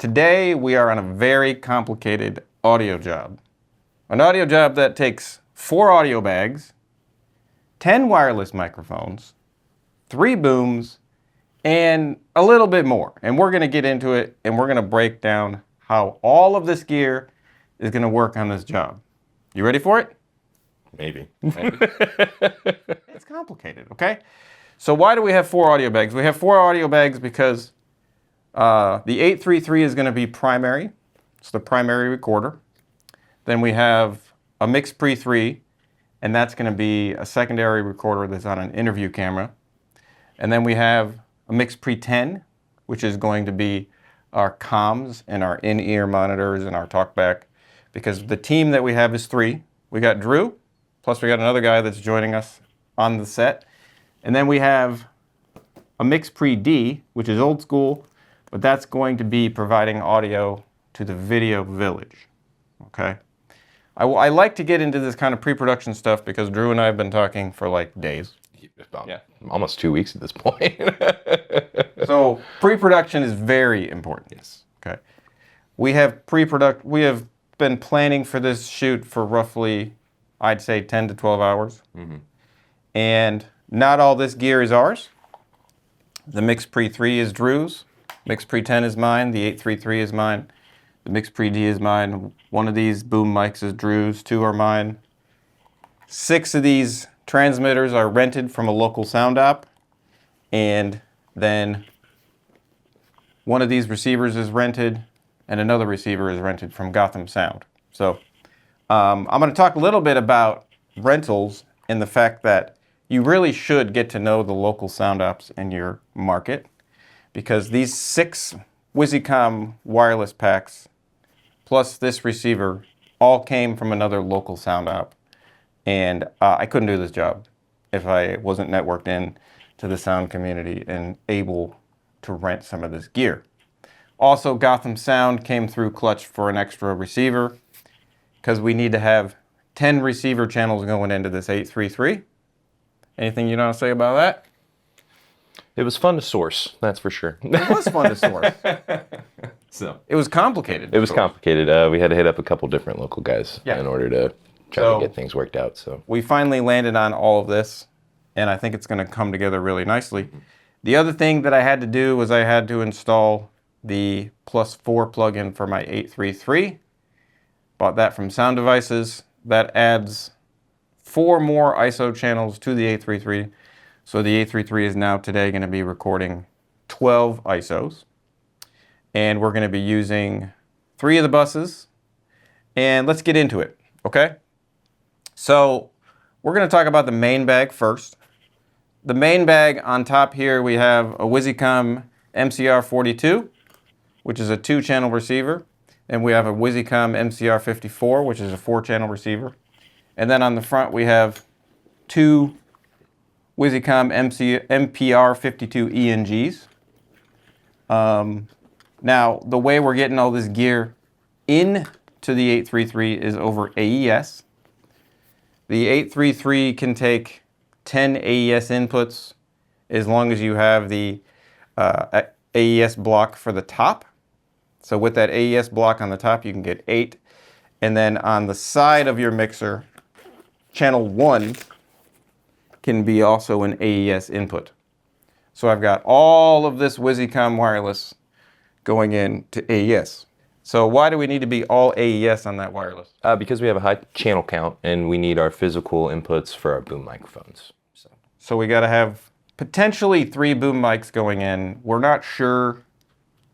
Today we are on a very complicated audio job. An audio job that takes 4 audio bags, 10 wireless microphones, 3 booms, and a little bit more. And we're going to get into it, and we're going to break down how all of this gear is going to work on this job. You ready for it? Maybe. It's complicated, okay? So why do we have 4 audio bags? We have 4 audio bags because the 833 is going to be primary. It's the primary recorder. Then we have a MixPre 3, and that's going to be a secondary recorder that's on an interview camera. And then we have a MixPre 10, which is going to be our comms and our in-ear monitors and our talkback, because the team that we have is 3. We got Drew, plus we got another guy that's joining us on the set. And then we have a MixPre D, which is old school, but that's going to be providing audio to the video village, okay? I like to get into this kind of pre-production stuff because Drew and I have been talking for like days. Yeah, almost 2 weeks at this point. So pre-production is very important. Yes. Okay. We have been planning for this shoot for roughly, I'd say 10 to 12 hours. Mm-hmm. And not all this gear is ours. The MixPre 3 is Drew's. MixPre 10 is mine. The 833 is mine. The MixPre D is mine. One of these boom mics is Drew's. 2 are mine. 6 of these transmitters are rented from a local sound op. And then one of these receivers is rented, and another receiver is rented from Gotham Sound. So I'm going to talk a little bit about rentals and the fact that you really should get to know the local sound ops in your market, because these 6 Wisycom wireless packs plus this receiver all came from another local sound op. And I couldn't do this job if I wasn't networked in to the sound community and able to rent some of this gear. Also, Gotham Sound came through clutch for an extra receiver because we need to have 10 receiver channels going into this 833. Anything you want to say about that? It was fun to source, that's for sure. It was fun to source. So it was complicated. It was complicated. We had to hit up a couple different local guys in order to try to get things worked out. So we finally landed on all of this, and I think it's going to come together really nicely. Mm-hmm. The other thing that I had to do was I had to install the +4 plugin for my 833. Bought that from Sound Devices. That adds 4 more ISO channels to the 833. So the 833 is now today going to be recording 12 ISOs. And we're going to be using 3 of the buses. And let's get into it, okay? So we're going to talk about the main bag first. The main bag on top here, we have a Wisycom MCR42, which is a 2-channel receiver. And we have a Wisycom MCR54, which is a 4-channel receiver. And then on the front, we have 2 Wisycom MPR52 ENGs. Now, the way we're getting all this gear into the 833 is over AES. The 833 can take 10 AES inputs as long as you have the AES block for the top. So with that AES block on the top, you can get 8. And then on the side of your mixer, channel 1 can be also an AES input. So I've got all of this Wisycom wireless going into AES. So why do we need to be all AES on that wireless? Because we have a high channel count and we need our physical inputs for our boom microphones. So we got to have potentially 3 boom mics going in. We're not sure.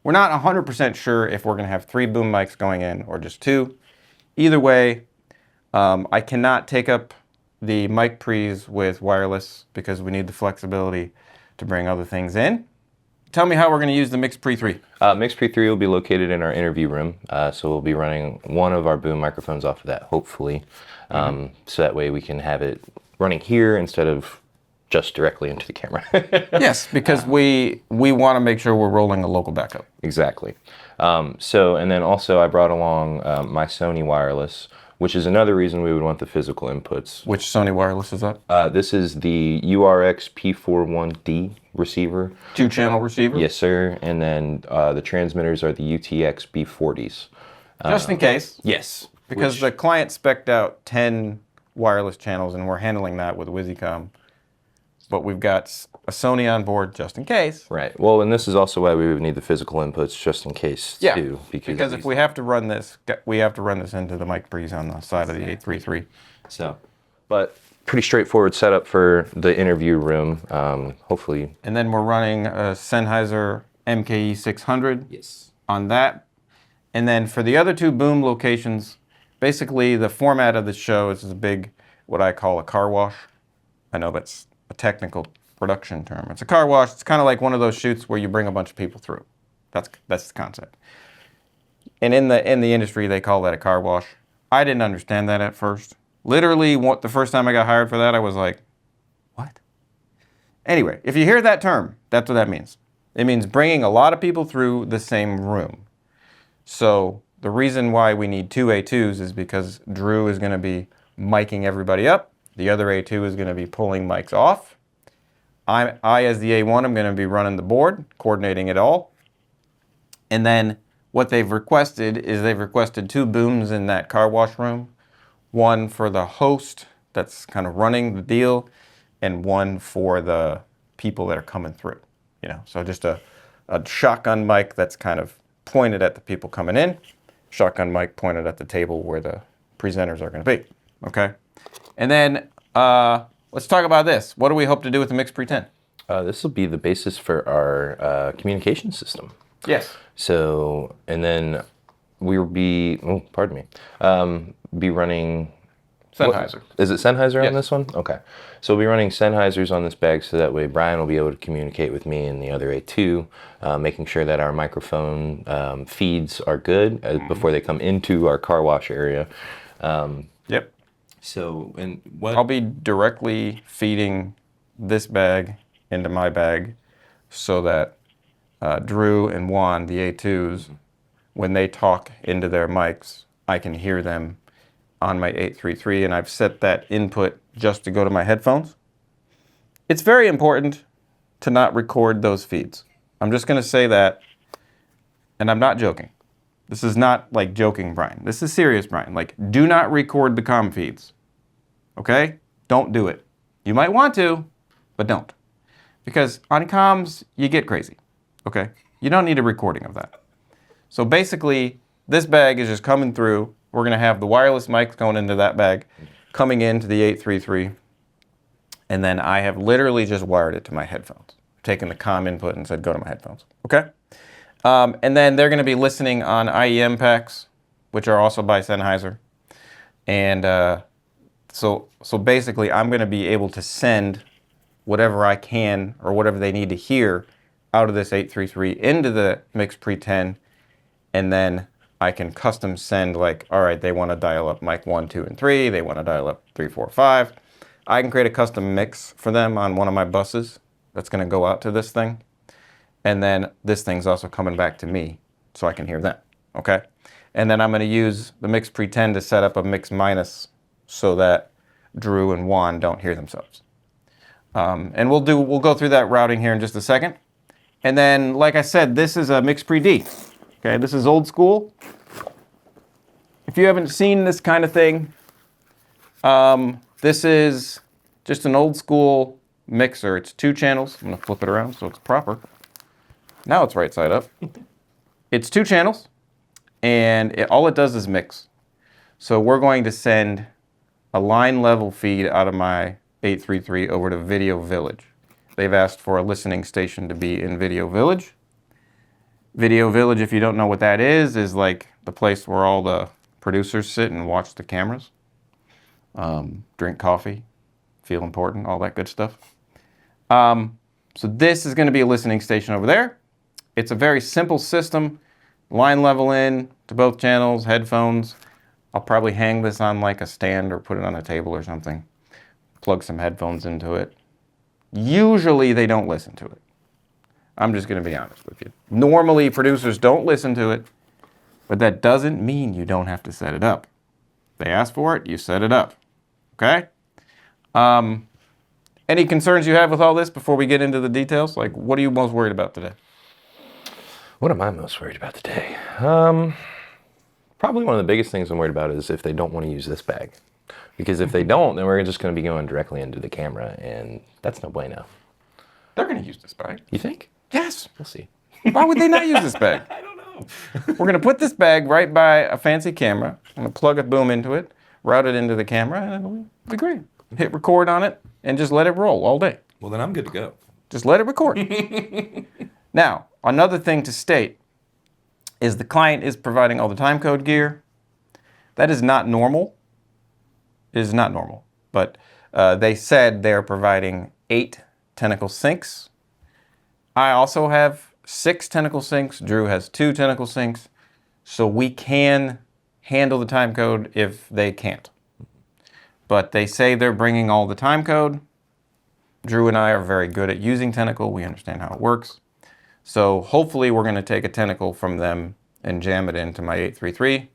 We're not 100% sure if we're going to have 3 boom mics going in or just 2. Either way, I cannot take up the mic pre's with wireless because we need the flexibility to bring other things in. Tell me how we're going to use the MixPre 3. MixPre 3 will be located in our interview room, so we'll be running one of our boom microphones off of that, hopefully. So that way we can have it running here instead of just directly into the camera. Yes, because we want to make sure we're rolling a local backup. Exactly. And then also I brought along my Sony wireless, which is another reason we would want the physical inputs. Which Sony Wireless is that? This is the URX P41D receiver. 2-channel receiver? Yes, sir. And then the transmitters are the UTX B40s. Just in case. Yes. Because the client spec'd out 10 wireless channels, and we're handling that with Wisycom. But we've got a Sony on board just in case. Right. Well, and this is also why we would need the physical inputs just in case, too. Because if we have to run this, we have to run this into the MixPres on the side of the 833. So, but pretty straightforward setup for the interview room, hopefully. And then we're running a Sennheiser MKE 600 on that. And then for the other two boom locations, basically the format of the show is a big, what I call a car wash. I know that's a technical production term. It's a car wash. It's kind of like one of those shoots where you bring a bunch of people through. That's the concept. And in the industry, they call that a car wash. I didn't understand that at first. Literally, the first time I got hired for that, I was like, what? Anyway, if you hear that term, that's what that means. It means bringing a lot of people through the same room. So the reason why we need two A2s is because Drew is going to be miking everybody up. The other A2 is going to be pulling mics off. I, as the A1, am going to be running the board, coordinating it all. And then what they've requested is they've requested two booms in that car wash room. One for the host that's kind of running the deal, and one for the people that are coming through. You know, so just a shotgun mic that's kind of pointed at the people coming in, shotgun mic pointed at the table where the presenters are going to be. Okay? And then let's talk about this. What do we hope to do with the MixPre 10? This will be the basis for our communication system. Yes. So, and then we will be, be running... Sennheiser. Is it Sennheiser Yes. on this one? Okay. So we'll be running Sennheisers on this bag so that way Brian will be able to communicate with me and the other A2, making sure that our microphone feeds are good before they come into our car wash area. Yep. So, and what... I'll be directly feeding this bag into my bag so that Drew and Juan, the A2s, when they talk into their mics, I can hear them on my 833, and I've set that input just to go to my headphones. It's very important to not record those feeds. I'm just going to say that, and I'm not joking. This is not like joking, Brian. This is serious, Brian. Like, do not record the comm feeds. Okay? Don't do it. You might want to, but don't. Because on comms, you get crazy. Okay? You don't need a recording of that. So basically, this bag is just coming through. We're going to have the wireless mics going into that bag, coming into the 833, and then I have literally just wired it to my headphones. Taken the comm input and said, go to my headphones. Okay? And then they're going to be listening on IEM packs, which are also by Sennheiser. And so basically, I'm going to be able to send whatever I can or whatever they need to hear out of this 833 into the MixPre 10, and then I can custom send, like, all right, they want to dial up mic 1, 2, and 3. They want to dial up 3, 4, 5. I can create a custom mix for them on one of my buses that's going to go out to this thing. And then this thing's also coming back to me so I can hear them, okay? And then I'm going to use the MixPre 10 to set up a mix minus so that Drew and Juan don't hear themselves. And we'll go through that routing here in just a second. And then, like I said, this is a MixPre D. Okay, this is old school. If you haven't seen this kind of thing, this is just an old school mixer. It's 2 channels. I'm going to flip it around so it's proper. Now it's right side up. It's 2 channels, and all it does is mix. So we're going to send a line level feed out of my 833 over to Video Village. They've asked for a listening station to be in Video Village. Video Village, if you don't know what that is like the place where all the producers sit and watch the cameras, drink coffee, feel important, all that good stuff. So this is going to be a listening station over there. It's a very simple system. Line level in to both channels, headphones. I'll probably hang this on like a stand or put it on a table or something. Plug some headphones into it. Usually they don't listen to it. I'm just going to be honest with you. Normally producers don't listen to it, but that doesn't mean you don't have to set it up. They ask for it, you set it up. Okay? Any concerns you have with all this before we get into the details? Like, what are you most worried about today? What am I most worried about today? Probably one of the biggest things I'm worried about is if they don't want to use this bag. Because if they don't, then we're just going to be going directly into the camera, and that's no bueno. They're going to use this bag. You think? Yes. We'll see. Why would they not use this bag? I don't know. We're going to put this bag right by a fancy camera. I'm going to plug a boom into it, route it into the camera, and it'll be great. Hit record on it, and just let it roll all day. Well, then I'm good to go. Just let it record. Now, another thing to state is the client is providing all the timecode gear. That is not normal. It is not normal. But they said they're providing 8 Tentacle syncs. I also have 6 Tentacle syncs. Drew has 2 Tentacle syncs. So we can handle the timecode if they can't. But they say they're bringing all the timecode. Drew and I are very good at using Tentacle. We understand how it works. So hopefully we're going to take a Tentacle from them and jam it into my 833,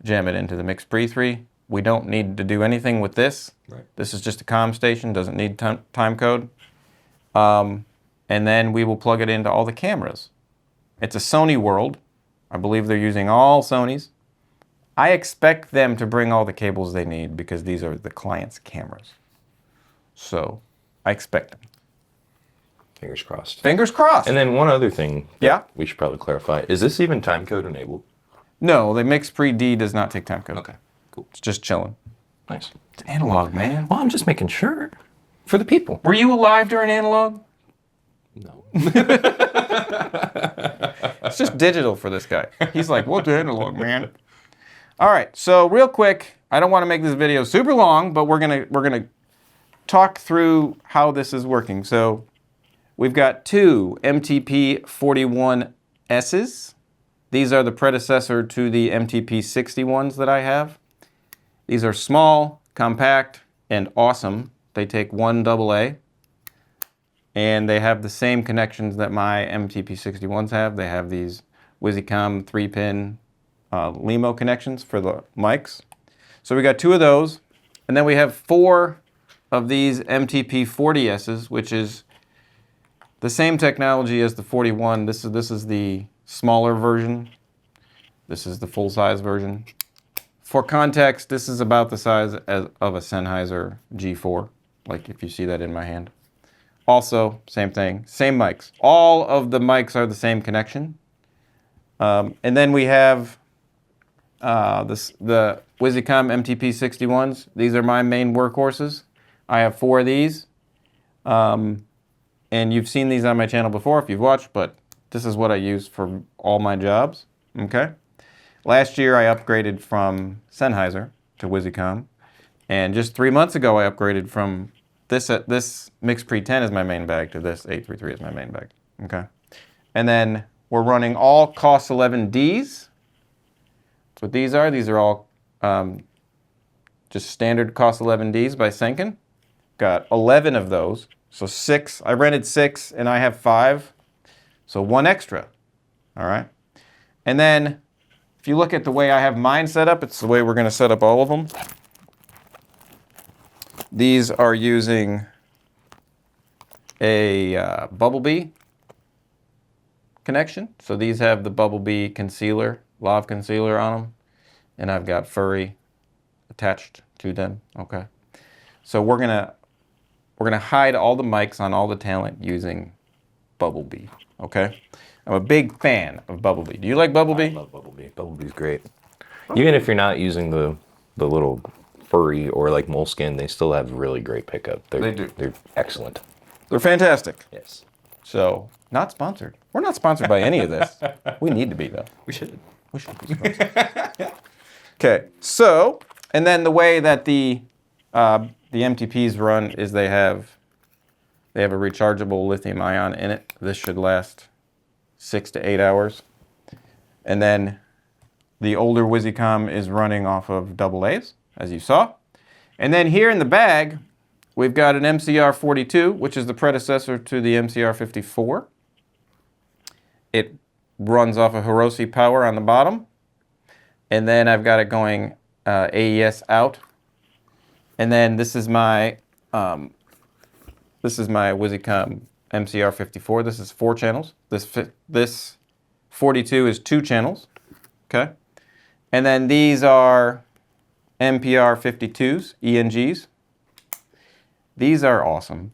jam it into the MixPre 3. We don't need to do anything with this. Right. This is just a comm station, doesn't need timecode. And then we will plug it into all the cameras. It's a Sony world. I believe they're using all Sonys. I expect them to bring all the cables they need because these are the client's cameras. So I expect them. Fingers crossed. Fingers crossed. And then one other thing Yeah? we should probably clarify. Is this even timecode enabled? No, the MixPre D does not take timecode. Okay, cool. It's just chilling. Nice. It's analog, man. Well, I'm just making sure for the people. Were you alive during analog? No. It's just digital for this guy. He's like, what's analog, man? All right, so real quick, I don't want to make this video super long, but we're gonna talk through how this is working. So we've got 2 MTP41Ss. These are the predecessor to the MTP61s that I have. These are small, compact, and awesome. They take 1 AA, and they have the same connections that my MTP61s have. They have these Wisycom 3-pin LEMO connections for the mics. So we got 2 of those, and then we have 4 of these MTP40Ss, which is the same technology as the 41. This is the smaller version. This is the full-size version. For context, this is about the size of a Sennheiser G4, like if you see that in my hand. Also, same thing, same mics. All of the mics are the same connection. And then we have the Wisycom MTP61s. These are my main workhorses. I have 4 of these. And you've seen these on my channel before if you've watched, but this is what I use for all my jobs. Okay? Last year I upgraded from Sennheiser to Wisycom. And just 3 months ago I upgraded from this MixPre 10 is my main bag to this 833 is my main bag. Okay? And then we're running all COS 11Ds. That's what these are. These are all just standard COS 11Ds by Senken. Got 11 of those. So 6. I rented 6 and I have 5. So 1 extra. All right. And then if you look at the way I have mine set up, it's the way we're going to set up all of them. These are using a Bumblebee connection. So these have the Bumblebee concealer, Lav concealer on them. And I've got Furry attached to them. Okay. So we're gonna hide all the mics on all the talent using Bumblebee. Okay. I'm a big fan of Bumblebee. Do you like Bumblebee? I love Bumblebee. Bumblebee's great. Even if you're not using the little Furry or like moleskin, they still have really great pickup. They do. They're excellent. They're fantastic. Yes. So, not sponsored. We're not sponsored by any of this. We need to be, though. We should. We should be sponsored. Okay, so, and then the way that the MTPs run is they have a rechargeable lithium ion in it. This should last 6 to 8 hours. And then the older Wisycom is running off of AA's, as you saw. And then here in the bag, we've got an MCR42, which is the predecessor to the MCR54. It runs off of Hiroshi power on the bottom. And then I've got it going AES out. And then this is my Wisycom MCR54. This is 4 channels. This 42 is 2 channels. Okay. And then these are MPR52s, ENGs. These are awesome.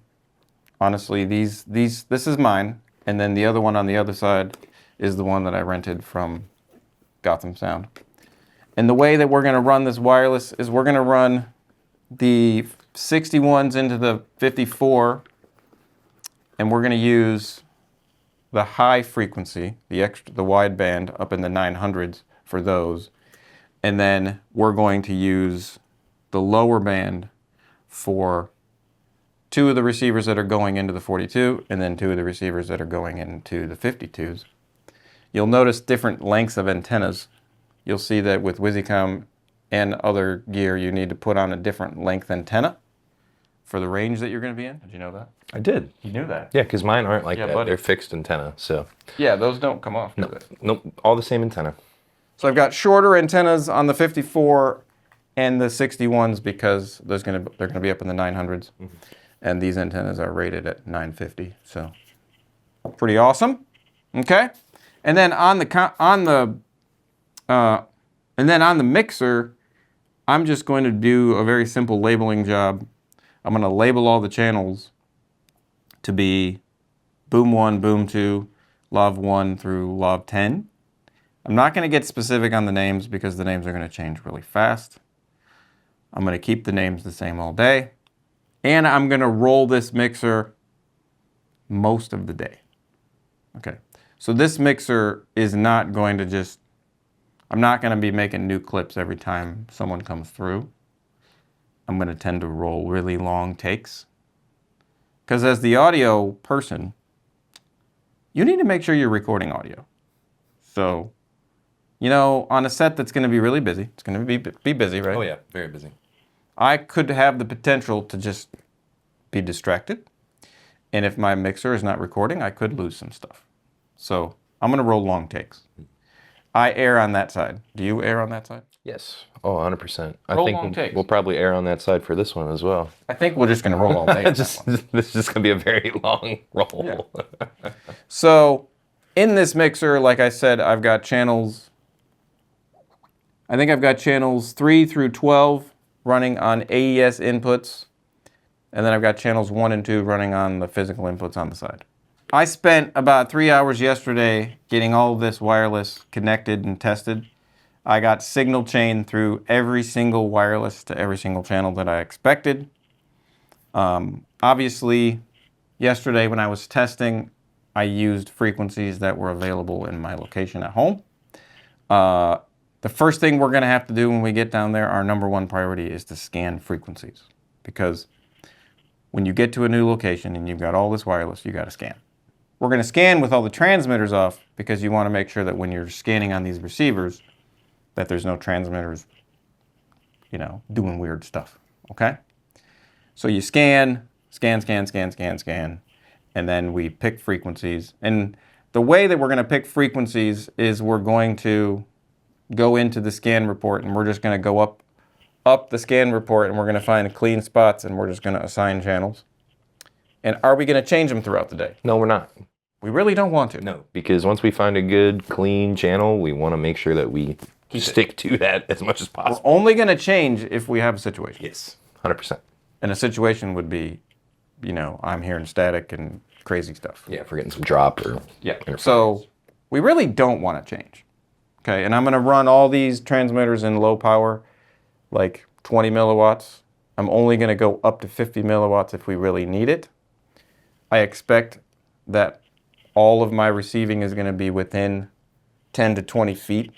Honestly, this is mine, and then the other one on the other side is the one that I rented from Gotham Sound. And the way that we're going to run this wireless is we're going to run the 61s into the 54, and we're going to use the high frequency, the wideband up in the 900s for those, and then we're going to use the lower band for 2 of the receivers that are going into the 42, and then 2 of the receivers that are going into the 52s. You'll notice different lengths of antennas. You'll see that with Wisycom and other gear, you need to put on a different length antenna for the range that you're going to be in. Did you know that? I did. You knew that? Yeah, because mine aren't like that. Buddy. They're fixed antenna, so. Yeah, those don't come off. No, nope, all the same antenna. So I've got shorter antennas on the 54 and the 61s because they're going to be up in the 900s. Mm-hmm. And these antennas are rated at 950, so pretty awesome. Okay, and then on the mixer, I'm just going to do a very simple labeling job. I'm going to label all the channels to be Boom 1, Boom 2, Lav 1 through Lav 10. I'm not going to get specific on the names because the names are going to change really fast. I'm going to keep the names the same all day. And I'm going to roll this mixer most of the day. Okay, so this mixer is not going to just, I'm not going to be making new clips every time someone comes through. I'm going to tend to roll really long takes. Because as the audio person, you need to make sure you're recording audio. So, you know, on a set that's going to be really busy, it's going to be busy, right? Oh yeah, very busy. I could have the potential to just be distracted. And if my mixer is not recording, I could lose some stuff. So I'm going to roll long takes. I err on that side. Do you err on that side? Yes. Oh, 100%. I Roll think long takes. we'll probably err on that side for this one as well. I think we're just going to roll all day. This is just going to be a very long roll. Yeah. So in this mixer, like I said, I've got channels, I think I've got channels 3 through 12 running on AES inputs, and then I've got channels 1 and 2 running on the physical inputs on the side. I spent about 3 hours yesterday getting all of this wireless connected and tested. I got signal chain through every single wireless to every single channel that I expected. Obviously, yesterday when I was testing, I used frequencies that were available in my location at home. The first thing we're going to have to do when we get down there, our number 1 priority is to scan frequencies. Because when you get to a new location and you've got all this wireless, you got to scan. We're going to scan with all the transmitters off because you want to make sure that when you're scanning on these receivers, that there's no transmitters, you know, doing weird stuff, okay? So you scan, and then we pick frequencies. And the way that we're going to pick frequencies is we're going to go into the scan report and we're just going to go up the scan report and we're going to find clean spots and we're just going to assign channels. And are we going to change them throughout the day? No, we're not. We really don't want to. No, because once we find a good, clean channel, we want to make sure that we stick to that as much as possible. We're only going to change if we have a situation. Yes, 100%. And a situation would be, you know, I'm hearing static and crazy stuff. Yeah, if we're getting some drop or... Yeah, so we really don't want to change. Okay, and I'm going to run all these transmitters in low power, like 20 milliwatts. I'm only going to go up to 50 milliwatts if we really need it. I expect that all of my receiving is going to be within 10 to 20 feet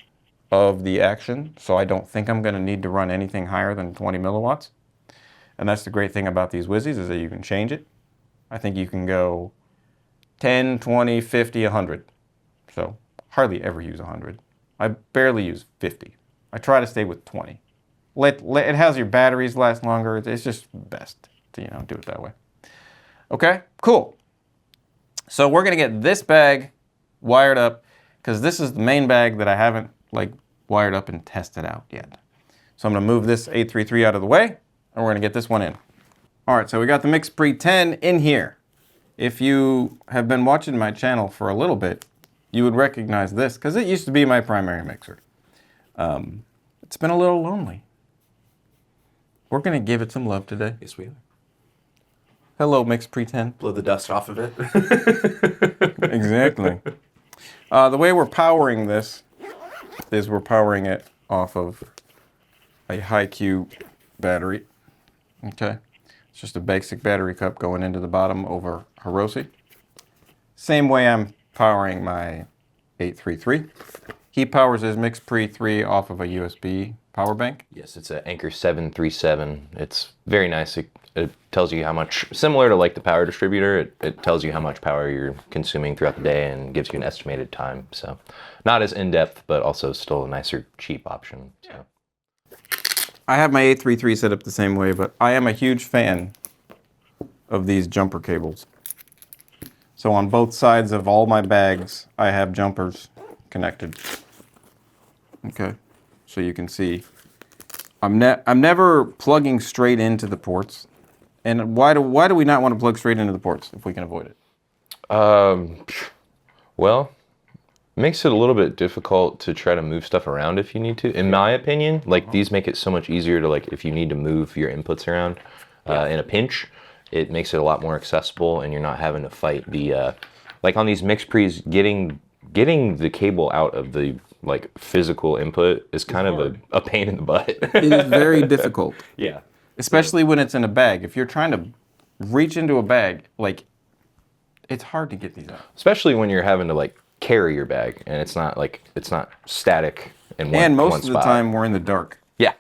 of the action, so I don't think I'm going to need to run anything higher than 20 milliwatts. And that's the great thing about these Wizys is that you can change it. I think you can go 10, 20, 50, 100. So hardly ever use 100. I barely use 50. I try to stay with 20. It has your batteries last longer. It's just best to, you know, do it that way. Okay, cool. So we're going to get this bag wired up because this is the main bag that I haven't like wired up and tested out yet. So I'm going to move this 833 out of the way, and we're going to get this one in. All right, so we got the MixPre 10 in here. If you have been watching my channel for a little bit, you would recognize this, because it used to be my primary mixer. It's been a little lonely. We're going to give it some love today. Yes, we are. Hello, MixPre 10. Blow the dust off of it. Exactly. The way we're powering this is we're powering it off of a high-Q battery. Okay. It's just a basic battery cup going into the bottom over Hiroshi. Same way I'm powering my 833. He powers his MixPre 3 off of a USB power bank. Yes, it's an Anchor 737. It's very nice. It tells you how much, similar to like the power distributor, it tells you how much power you're consuming throughout the day and gives you an estimated time. So not as in-depth, but also still a nicer, cheap option. So. I have my 833 set up the same way, but I am a huge fan of these jumper cables. So on both sides of all my bags, I have jumpers connected. Okay, so you can see I'm never plugging straight into the ports. And why do we not want to plug straight into the ports if we can avoid it? Well, makes it a little bit difficult to try to move stuff around if you need to. In my opinion, like these make it so much easier to like if you need to move your inputs around in a pinch, it makes it a lot more accessible and you're not having to fight the like on these MixPres getting the cable out of the like physical input is kind of a pain in the butt. It is very difficult. Yeah. Especially when it's in a bag. If you're trying to reach into a bag, like, it's hard to get these out. Especially when you're having to, like, carry your bag, and it's not static in one spot. And most of the time, we're in the dark. Yeah.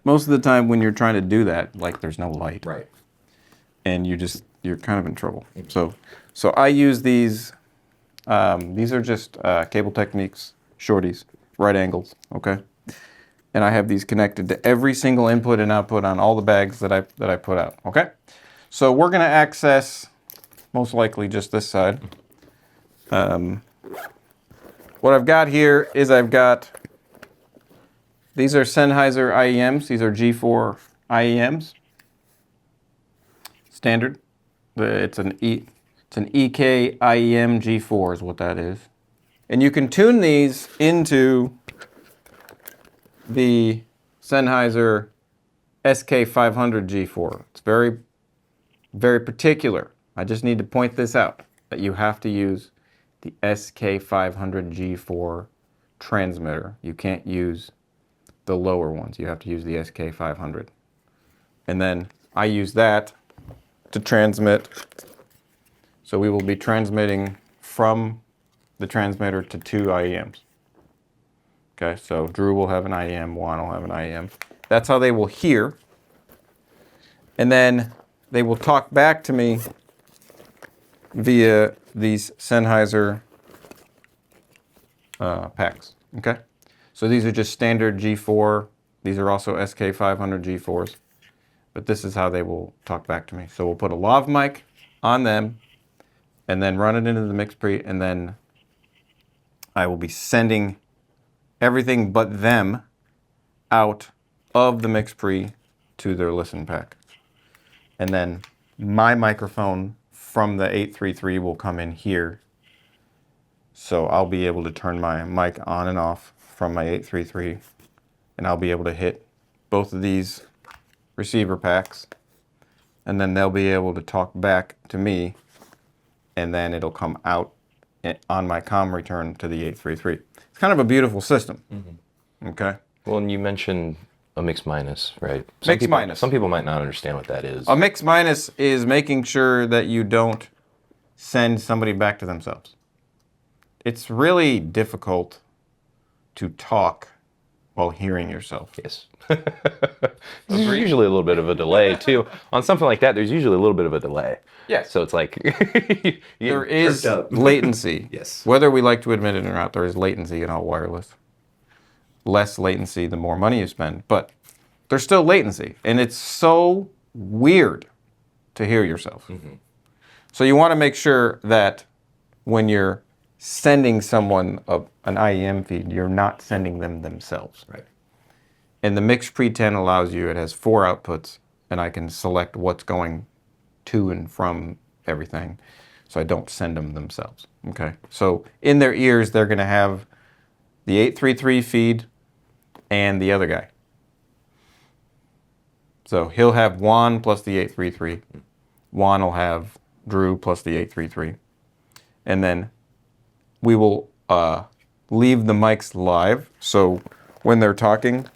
Most of the time when you're trying to do that, like, there's no light. Right. And you're kind of in trouble. So I use these. These are just Cable Techniques shorties, right angles, okay? And I have these connected to every single input and output on all the bags that I put out, okay? So we're going to access, most likely, just this side. What I've got here is these are Sennheiser IEMs. These are G4 IEMs. Standard. It's an EK IEM G4 is what that is. And you can tune these into the Sennheiser SK500 G4. It's very, very particular. I just need to point this out, that you have to use the SK500 G4 transmitter. You can't use the lower ones. You have to use the SK500. And then I use that to transmit. So we will be transmitting from the transmitter to 2 IEMs. Okay, so Drew will have an IEM, Juan will have an IEM. That's how they will hear. And then they will talk back to me via these Sennheiser packs. Okay, so these are just standard G4. These are also SK500 G4s. But this is how they will talk back to me. So we'll put a Lav mic on them and then run it into the MixPre, and then I will be sending everything but them out of the MixPre to their listen pack. And then my microphone from the 833 will come in here. So I'll be able to turn my mic on and off from my 833, and I'll be able to hit both of these receiver packs, and then they'll be able to talk back to me, and then it'll come out on my comm return to the 833. It's kind of a beautiful system. Mm-hmm. Okay. Well, and you mentioned a mix minus, right? Some people might not understand what that is. A mix minus is making sure that you don't send somebody back to themselves. It's really difficult to talk while hearing yourself. Yes. There's usually a little bit of a delay too. On something like that, there's usually a little bit of a delay. Yeah. So it's like there is latency. Yes. Whether we like to admit it or not, there is latency in all wireless. Less latency the more money you spend, but there's still latency, and it's so weird to hear yourself. Mm-hmm. So you want to make sure that when you're sending someone an IEM feed, you're not sending them themselves. Right. And the MixPre 10 allows you, it has 4 outputs, and I can select what's going to and from everything, so I don't send them themselves. Okay, so in their ears, they're going to have the 833 feed and the other guy. So he'll have Juan plus the 833. Juan will have Drew plus the 833. And then we will leave the mics live. So when they're talking,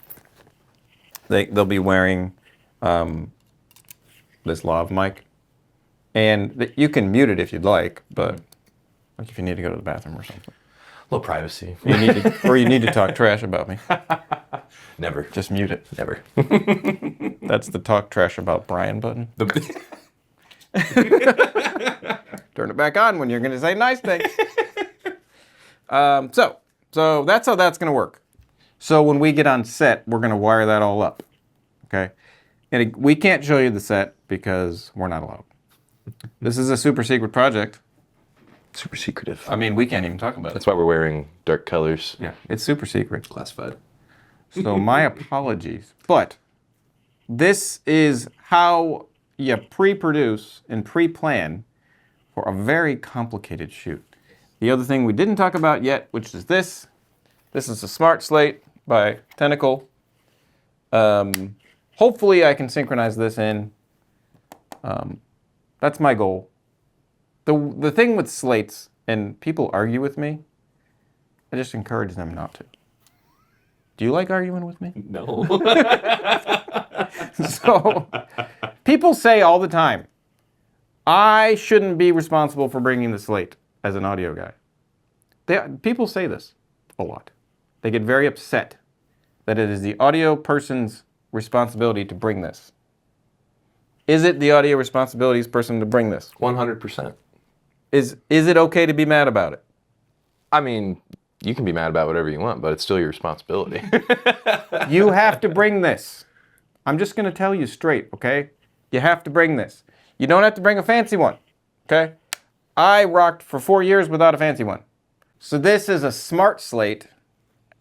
they'll be wearing this Lav mic. And you can mute it if you'd like, but like if you need to go to the bathroom or something. A little privacy. Or you need to talk trash about me. Never. Just mute it. Never. That's the talk trash about Brian button. Turn it back on when you're going to say nice things. So that's how that's going to work. So when we get on set, we're going to wire that all up. Okay? And we can't show you the set because we're not allowed. This is a super secret project. Super secretive. I mean, we can't even talk about it. That's why we're wearing dark colors. Yeah, it's super secret. Classified. So my apologies. But this is how you pre-produce and pre-plan for a very complicated shoot. The other thing we didn't talk about yet, which is this. This is a smart slate by Tentacle. Hopefully I can synchronize this in. That's my goal. The thing with slates, and people argue with me, I just encourage them not to. Do you like arguing with me? No. So, people say all the time, I shouldn't be responsible for bringing the slate as an audio guy. People say this a lot. They get very upset that it is the audio person's responsibility to bring this. Is it the audio responsibility's person to bring this? 100%. Is it okay to be mad about it? I mean, you can be mad about whatever you want, but it's still your responsibility. You have to bring this. I'm just going to tell you straight, okay? You have to bring this. You don't have to bring a fancy one, okay? I rocked for 4 years without a fancy one. So this is a smart slate.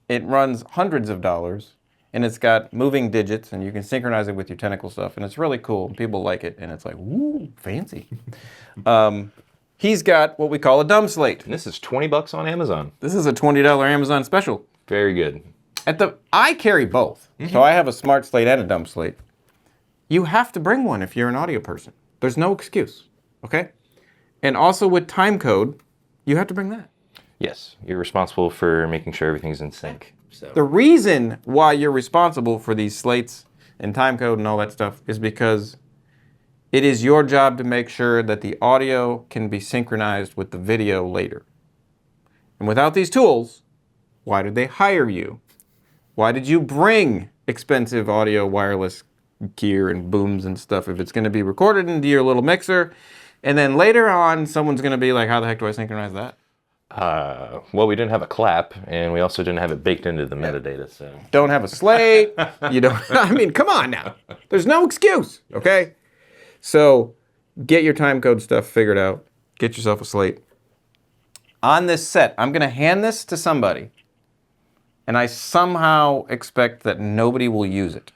It runs hundreds of dollars, and it's got moving digits, and you can synchronize it with your Tentacle stuff, and it's really cool. People like it, and it's like, woo, fancy. He's got what we call a dumb slate. And this is $20 on Amazon. This is a $20 Amazon special. Very good. I carry both. So I have a smart slate and a dumb slate. You have to bring one if you're an audio person. There's no excuse, okay? And also with Timecode, you have to bring that. Yes, you're responsible for making sure everything's in sync. So The reason why you're responsible for these slates and Timecode and all that stuff is because it is your job to make sure that the audio can be synchronized with the video later. And without these tools, why did they hire you? Why did you bring expensive audio wireless gear and booms and stuff if it's going to be recorded into your little mixer? And then later on, someone's going to be like, how the heck do I synchronize that? Well, we didn't have a clap, and we also didn't have it baked into the metadata, so... Don't have a slate. You don't, I mean, come on now. There's no excuse, okay? So get your timecode stuff figured out. Get yourself a slate. On this set, I'm going to hand this to somebody, and I somehow expect that nobody will use it.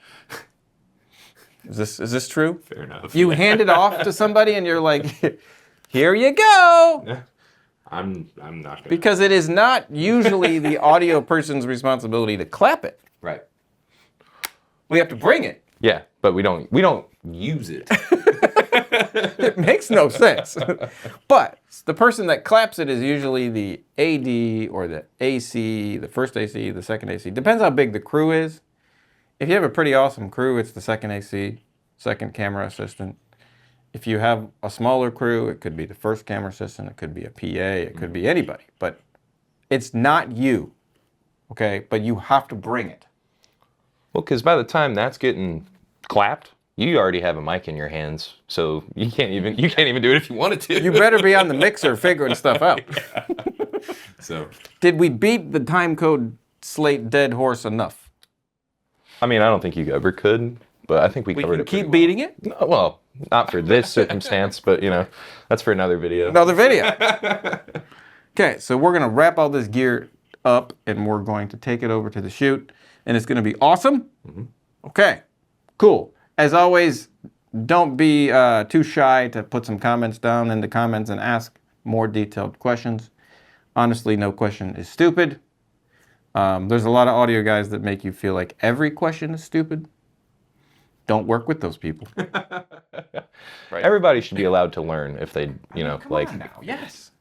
Is this true? fair enough. You hand it off to somebody, and you're like, here you go. I'm not gonna. Because it is not usually the audio person's responsibility to clap it. Right. We have to bring it. Yeah, but we don't use it. It makes no sense. But the person that claps it is usually the AD or the AC, the first AC, the second AC. Depends how big the crew is. If you have a pretty awesome crew, it's the second AC, second camera assistant. If you have a smaller crew, it could be the first camera assistant, it could be a PA, it could be anybody. But it's not you, okay? But you have to bring it. Well, because by the time that's getting clapped, you already have a mic in your hands, so you can't even do it if you wanted to. You better be on the mixer figuring stuff out. So Did we beat the timecode slate dead horse enough? I mean, I don't think you ever could, but I think we We covered can it. pretty keep beating it? well. No, well, not for this circumstance, but that's for another video. Another video. Okay, so we're gonna wrap all this gear up and we're going to take it over to the shoot and it's going to be awesome. Okay, cool. As always, don't be too shy to put some comments down in the comments and ask more detailed questions. Honestly, no question is stupid. There's a lot of audio guys that make you feel like every question is stupid. Don't work with those people. Right. Everybody should be allowed to learn if they, Come like, on now. Yes.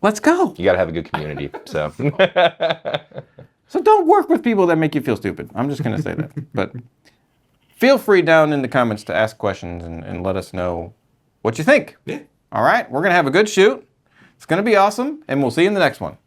Let's go. you got to have a good community. So, So don't work with people that make you feel stupid. I'm just going to say that. But feel free down in the comments to ask questions and let us know what you think. Yeah. All right? We're going to have a good shoot. It's going to be awesome, and we'll see you in the next one.